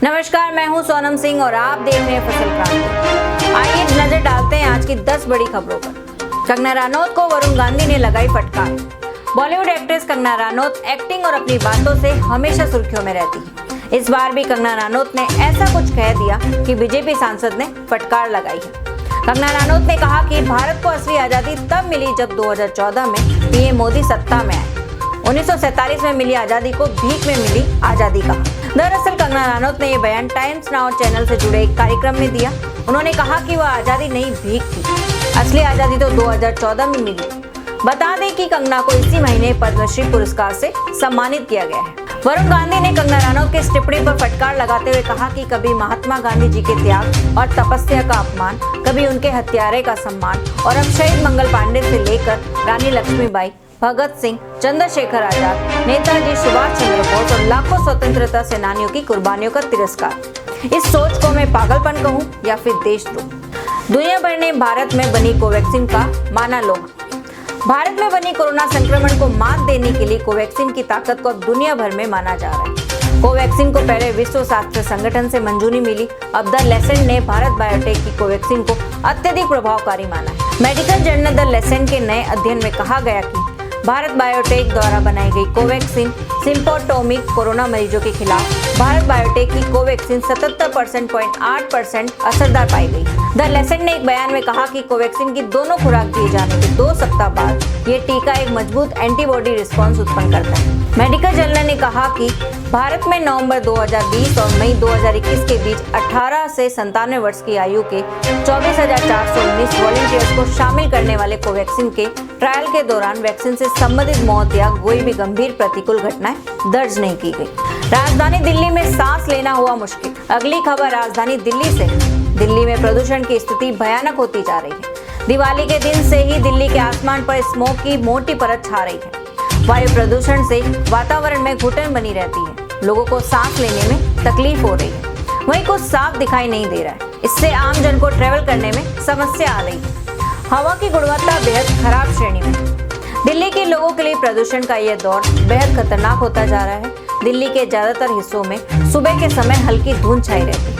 नमस्कार, मैं हूं सोनम सिंह और आप देख रहे हैं फसल क्रांति। आइए नजर डालते हैं आज की 10 बड़ी खबरों पर। कंगना रनौत को वरुण गांधी ने लगाई फटकार। बॉलीवुड एक्ट्रेस कंगना रनौत एक्टिंग और अपनी बातों से हमेशा सुर्खियों में रहती है। इस बार भी कंगना रनौत ने ऐसा कुछ कह दिया कि बीजेपी सांसद ने फटकार लगाई है। कंगना रनौत ने कहा कि भारत को असली आजादी तब मिली जब 2014 में पीएम मोदी सत्ता में आए। 1947 में मिली आजादी को भीख में मिली आजादी कहा। दरअसल कंगना रनौत ने ये बयान टाइम्स नाउ चैनल से जुड़े एक कार्यक्रम में दिया। उन्होंने कहा कि वह आजादी नहीं भीख थी, असली आजादी तो 2014 में मिली। बता दें कि कंगना को इसी महीने पद्मश्री पुरस्कार से सम्मानित किया गया है। वरुण गांधी ने कंगना रनौत के इस टिप्पणी पर फटकार लगाते हुए कहा कि कभी महात्मा गांधी जी के त्याग और तपस्या का अपमान, कभी उनके हत्यारे का सम्मान और अब शहीद मंगल पांडे से लेकर रानी लक्ष्मीबाई, भगत सिंह, चंद्रशेखर आजाद, नेताजी सुभाष चंद्र बोस और लाखों स्वतंत्रता सेनानियों की कुर्बानियों का तिरस्कार। इस सोच को मैं पागलपन कहूं या फिर देशद्रोह। दुनिया भर ने भारत में बनी कोवैक्सीन का माना लोहा। भारत में बनी कोरोना संक्रमण को मात देने के लिए कोवैक्सीन की ताकत को अब दुनिया भर में माना जा रहा है। कोवैक्सीन को पहले विश्व स्वास्थ्य संगठन से मंजूरी मिली। अब द लेसेंट ने भारत बायोटेक की कोवैक्सीन को अत्यधिक प्रभावकारी माना है। मेडिकल जर्नल द लेसेंट के नए अध्ययन में कहा गया कि भारत बायोटेक द्वारा बनाई गई कोवैक्सीन सिम्पोटोमिक कोरोना मरीजों के खिलाफ भारत बायोटेक की कोवैक्सीन 77.8% असरदार पाई गई। द लेसेंट ने एक बयान में कहा कि कोवैक्सीन की दोनों खुराक दिए जाने के 2 सप्ताह बाद ये टीका एक मजबूत एंटीबॉडी रिस्पॉन्स उत्पन्न करता है। मेडिकल जर्नल ने कहा कि भारत में नवंबर 2020 और मई 2021 के बीच 18 से 97 वर्ष की आयु के 24,419 वॉलंटियर्स को शामिल करने वाले कोवैक्सीन के ट्रायल के दौरान वैक्सीन से संबंधित मौत या कोई भी गंभीर प्रतिकूल घटनाएं दर्ज नहीं की गई। राजधानी दिल्ली में सांस लेना हुआ मुश्किल। अगली खबर राजधानी दिल्ली से। दिल्ली में प्रदूषण की स्थिति भयानक होती जा रही है। दिवाली के दिन से ही दिल्ली के आसमान पर स्मोक की मोटी परत छा रही है। वायु प्रदूषण से वातावरण में घुटन बनी रहती है। लोगों को सांस लेने में तकलीफ हो रही है। वहीं कुछ साफ दिखाई नहीं दे रहा है। इससे आम जन को ट्रेवल करने में समस्या आ रही है। हवा की गुणवत्ता बेहद खराब श्रेणी में। दिल्ली के लोगों के लिए प्रदूषण का यह दौर बेहद खतरनाक होता जा रहा है। दिल्ली के ज्यादातर हिस्सों में सुबह के समय हल्की धुंध छाई रहती है,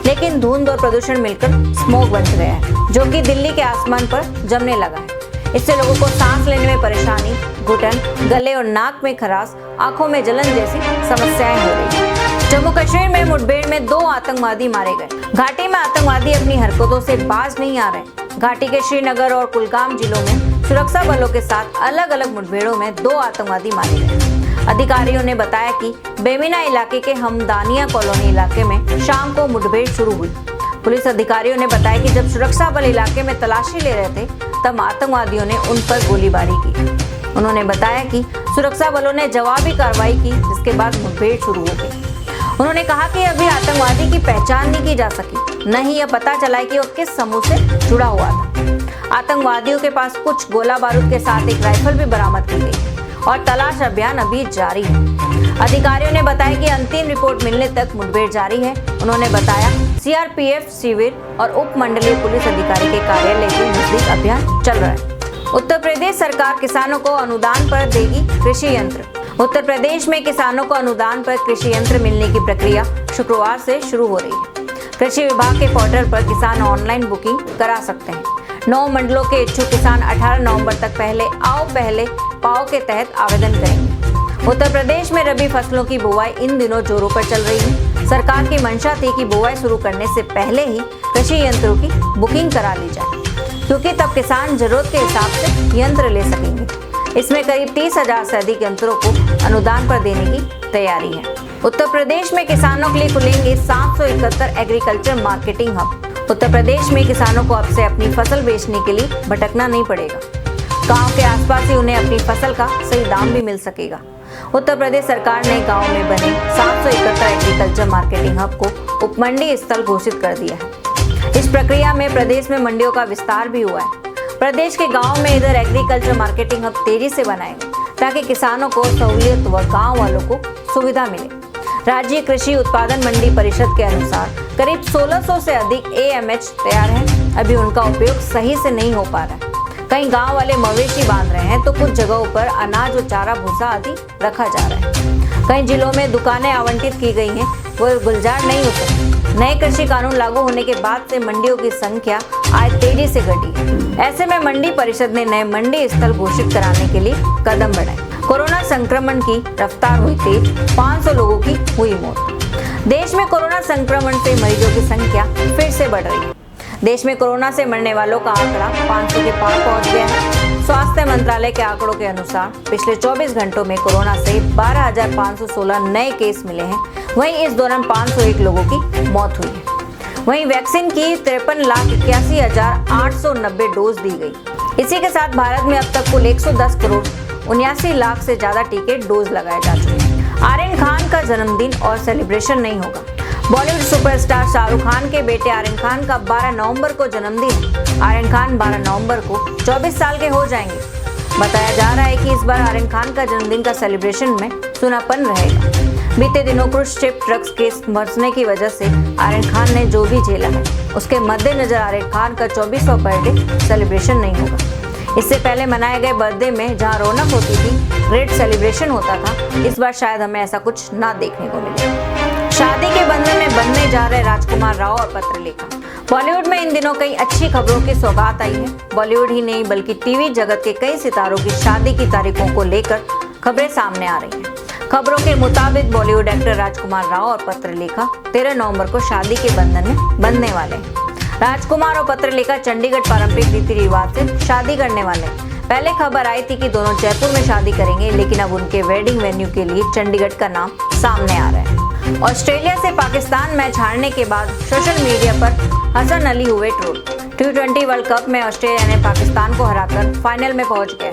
लेकिन धुंध और प्रदूषण मिलकर स्मोक बन गया है, जो कि दिल्ली के आसमान पर जमने लगा है। इससे लोगों को सांस लेने में परेशानी, घुटन, गले और नाक में खराश, आंखों में जलन जैसी समस्याएं हो रही हैं। जम्मू कश्मीर में मुठभेड़ में 2 आतंकवादी मारे गए। घाटी में आतंकवादी अपनी हरकतों से बाज नहीं आ रहे। घाटी के श्रीनगर और कुलगाम जिलों में सुरक्षा बलों के साथ अलग अलग मुठभेड़ों में 2 आतंकवादी मारे गए। अधिकारियों ने बताया कि बेमिना इलाके के हमदानिया कॉलोनी इलाके में शाम को मुठभेड़ शुरू हुई। पुलिस अधिकारियों ने बताया कि जब सुरक्षा बल इलाके में तलाशी ले रहे थे, तब आतंकवादियों ने उन पर गोलीबारी की। उन्होंने बताया कि सुरक्षा बलों ने जवाबी कार्रवाई की, जिसके बाद मुठभेड़ शुरू हो गई। उन्होंने कहा कि अभी आतंकवादी की पहचान नहीं की जा सकी, न ही यह पता चला है कि वो किस समूह से जुड़ा हुआ था। आतंकवादियों के पास कुछ गोला बारूद के साथ एक राइफल भी बरामद की गई और तलाश अभियान अभी जारी है। अधिकारियों ने बताया कि अंतिम रिपोर्ट मिलने तक मुठभेड़ जारी है। उन्होंने बताया सीआरपीएफ शिविर और उप मंडलीय पुलिस अधिकारी के कार्यालय के नजदीक अभियान चल रहा है। उत्तर प्रदेश सरकार किसानों को अनुदान पर देगी कृषि यंत्र। उत्तर प्रदेश में किसानों को अनुदान पर कृषि यंत्र मिलने की प्रक्रिया शुक्रवार से शुरू हो रही है। कृषि विभाग के पोर्टल पर किसान ऑनलाइन बुकिंग करा सकते हैं। 9 मंडलों के इच्छुक किसान 18 नवंबर तक पहले आओ पहले पाओ के तहत आवेदन करेंगे। उत्तर प्रदेश में रबी फसलों की बुआई इन दिनों जोरों पर चल रही है। सरकार की मंशा थी कि बुआई शुरू करने से पहले ही कृषि यंत्रों की बुकिंग करा ली जाए, क्योंकि तब किसान जरूरत के हिसाब से यंत्र ले सकेंगे। इसमें करीब 30,000 से अधिक यंत्रों को अनुदान पर देने की तैयारी है। उत्तर प्रदेश में किसानों के लिए खुलेंगे 771 agriculture marketing hub. Uttar Pradesh में किसानों को अब से अपनी फसल बेचने के लिए भटकना नहीं पड़ेगा। गांव के आसपास ही उन्हें अपनी फसल का सही दाम भी मिल सकेगा। उत्तर प्रदेश सरकार ने गांव में बने 771 एग्रीकल्चर मार्केटिंग हब को उपमंडी स्थल घोषित कर दिया है। इस प्रक्रिया में प्रदेश में मंडियों का विस्तार भी हुआ है। प्रदेश के गांव में इधर एग्रीकल्चर मार्केटिंग हब तेजी से बनाएंगे, ताकि किसानों को सहूलियत व गाँव वालों को सुविधा मिले। राज्य कृषि उत्पादन मंडी परिषद के अनुसार करीब 1600 से अधिक AMH तैयार हैं। अभी उनका उपयोग सही से नहीं हो पा रहा है। कई गांव वाले मवेशी बांध रहे हैं, तो कुछ जगहों पर अनाज और चारा भूसा आदि रखा जा रहा है। कई जिलों में दुकानें आवंटित की गई हैं, वो गुलजार नहीं हो सकती। नए कृषि कानून लागू होने के बाद से मंडियों की संख्या आज तेजी से घटी है। ऐसे में मंडी परिषद ने नए मंडी स्थल घोषित कराने के लिए कदम बढ़ाए। कोरोना संक्रमण की रफ्तार हुई तेज, 500 लोगों की हुई मौत। देश में कोरोना संक्रमण से मरीजों की संख्या फिर से बढ़ रही है। देश में कोरोना से मरने वालों का आंकड़ा 500 के पार पहुंच गया है। स्वास्थ्य मंत्रालय के आंकड़ों के अनुसार पिछले 24 घंटों में कोरोना से 12,516 नए केस मिले हैं। वहीं इस दौरान 501 लोगों की मौत हुई है। वहीं वैक्सीन की 53,81,890 डोज दी गई। इसी के साथ भारत में अब तक कुल 110 करोड़ 79 लाख से ज्यादा टीके डोज लगाए जा चुके हैं। आर्यन खान का जन्मदिन और सेलिब्रेशन नहीं होगा। बॉलीवुड सुपरस्टार शाहरुख खान के बेटे आर्यन खान का 12 नवंबर को जन्मदिन है। आर्यन खान 12 नवंबर को 24 साल के हो जाएंगे। बताया जा रहा है कि इस बार आर्यन खान का जन्मदिन का सेलिब्रेशन में सूनापन रहेगा। बीते दिनों क्रूज शिप ड्रग्स केस बरसने की वजह से आर्यन खान ने जो भी झेला है, उसके मद्देनजर आर्यन खान का 24वां बर्थडे सेलिब्रेशन नहीं होगा। इससे पहले मनाए गए बर्थडे में जहां रौनक होती थी, ग्रेट सेलिब्रेशन होता था, इस बार शायद हमें ऐसा कुछ ना देखने को मिले। शादी के बंधन में बंधने जा रहे राजकुमार राव और पत्रलेखा। बॉलीवुड में इन दिनों कई अच्छी खबरों की सौगात आई है। बॉलीवुड ही नहीं बल्कि टीवी जगत के कई सितारों की शादी की तारीखों को लेकर खबरें सामने आ रही हैं। खबरों के मुताबिक बॉलीवुड एक्टर राजकुमार राव और पत्रलेखा 13 नवंबर को शादी के बंधन में बंधने वाले हैं। राजकुमार और पत्रलेखा चंडीगढ़ पारंपरिक रीति रिवाज से शादी करने वाले हैं। पहले खबर आई थी कि दोनों जयपुर में शादी करेंगे, लेकिन अब उनके वेडिंग वेन्यू के लिए चंडीगढ़ का नाम सामने आ रहा है। ऑस्ट्रेलिया से पाकिस्तान मैच हारने के बाद सोशल मीडिया पर हसन अली हुए ट्रोल। T20 वर्ल्ड कप में ऑस्ट्रेलिया ने पाकिस्तान को हराकर फाइनल में पहुंच गया है।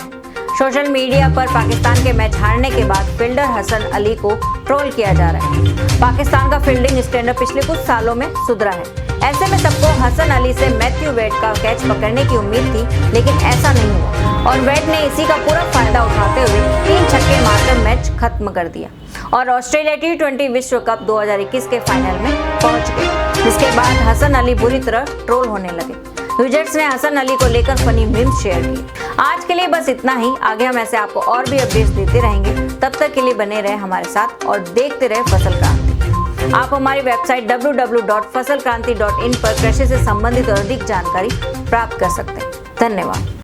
सोशल मीडिया पर पाकिस्तान के मैच हारने के बाद फील्डर हसन अली को ट्रोल किया जा रहा है। पाकिस्तान का फील्डिंग स्टैंडर्ड पिछले कुछ सालों में सुधरा है। ऐसे में सबको हसन अली से मैथ्यू वेड का कैच पकड़ने की उम्मीद थी, लेकिन ऐसा नहीं हुआ और वेड ने इसी का पूरा फायदा उठाते हुए 3 छक्के मारकर मैच खत्म कर दिया और ऑस्ट्रेलिया T20 विश्व कप 2021 के फाइनल में पहुंच गए। जिसके बाद हसन अली बुरी तरह ट्रोल होने लगे। यूजर्स ने हसन अली को लेकर फनी मीम्स शेयर किए। आज के लिए बस इतना ही। आगे हम ऐसे आपको और भी अपडेट्स देते रहेंगे। तब तक के लिए बने रहे हमारे साथ और देखते रहे फसल क्रांति। आप हमारी वेबसाइट www.fasalkranti.in पर कृषि से संबंधित और अधिक जानकारी प्राप्त कर सकते हैं। धन्यवाद।